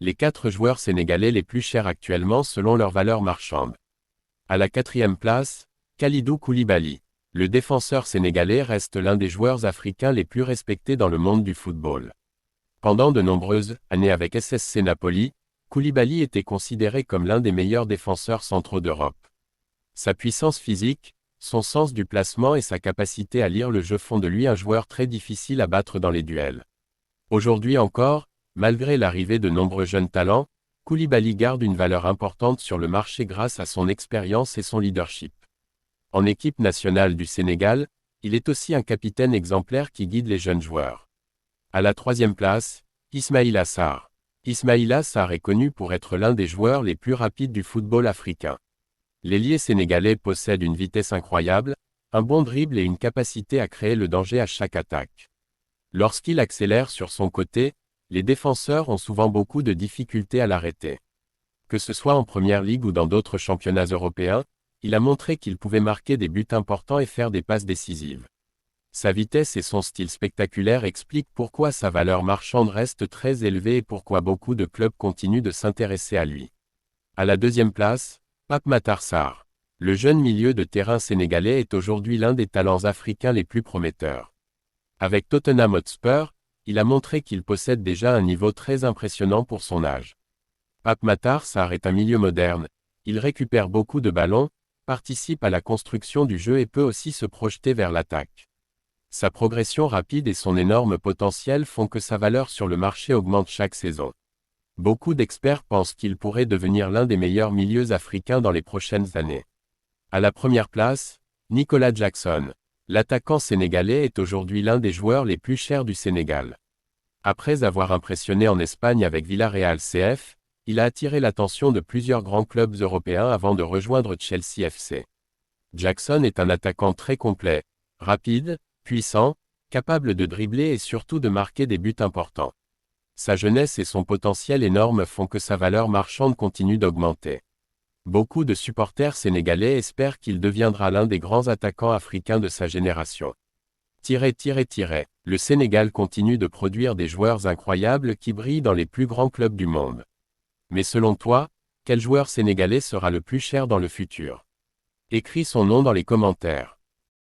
Les 4 joueurs sénégalais les plus chers actuellement selon leur valeur marchande. À la 4e place, Kalidou Koulibaly. Le défenseur sénégalais reste l'un des joueurs africains les plus respectés dans le monde du football. Pendant de nombreuses années avec SSC Napoli, Koulibaly était considéré comme l'un des meilleurs défenseurs centraux d'Europe. Sa puissance physique, son sens du placement et sa capacité à lire le jeu font de lui un joueur très difficile à battre dans les duels. Aujourd'hui encore, malgré l'arrivée de nombreux jeunes talents, Koulibaly garde une valeur importante sur le marché grâce à son expérience et son leadership. En équipe nationale du Sénégal, il est aussi un capitaine exemplaire qui guide les jeunes joueurs. À la 3e place, Ismaïla Sarr. Ismaïla Sarr est connu pour être l'un des joueurs les plus rapides du football africain. L'ailier sénégalais possède une vitesse incroyable, un bon dribble et une capacité à créer le danger à chaque attaque. Lorsqu'il accélère sur son côté, les défenseurs ont souvent beaucoup de difficultés à l'arrêter. Que ce soit en Première Ligue ou dans d'autres championnats européens, il a montré qu'il pouvait marquer des buts importants et faire des passes décisives. Sa vitesse et son style spectaculaire expliquent pourquoi sa valeur marchande reste très élevée et pourquoi beaucoup de clubs continuent de s'intéresser à lui. À la 2e place, Pape Matar Sarr. Le jeune milieu de terrain sénégalais est aujourd'hui l'un des talents africains les plus prometteurs. Avec Tottenham Hotspur, il a montré qu'il possède déjà un niveau très impressionnant pour son âge. Pape Matar Sarr est un milieu moderne, il récupère beaucoup de ballons, participe à la construction du jeu et peut aussi se projeter vers l'attaque. Sa progression rapide et son énorme potentiel font que sa valeur sur le marché augmente chaque saison. Beaucoup d'experts pensent qu'il pourrait devenir l'un des meilleurs milieux africains dans les prochaines années. À la 1re place, Nicolas Jackson. L'attaquant sénégalais est aujourd'hui l'un des joueurs les plus chers du Sénégal. Après avoir impressionné en Espagne avec Villarreal CF, il a attiré l'attention de plusieurs grands clubs européens avant de rejoindre Chelsea FC. Jackson est un attaquant très complet, rapide, puissant, capable de dribbler et surtout de marquer des buts importants. Sa jeunesse et son potentiel énorme font que sa valeur marchande continue d'augmenter. Beaucoup de supporters sénégalais espèrent qu'il deviendra l'un des grands attaquants africains de sa génération. Le Sénégal continue de produire des joueurs incroyables qui brillent dans les plus grands clubs du monde. Mais selon toi, quel joueur sénégalais sera le plus cher dans le futur? Écris son nom dans les commentaires.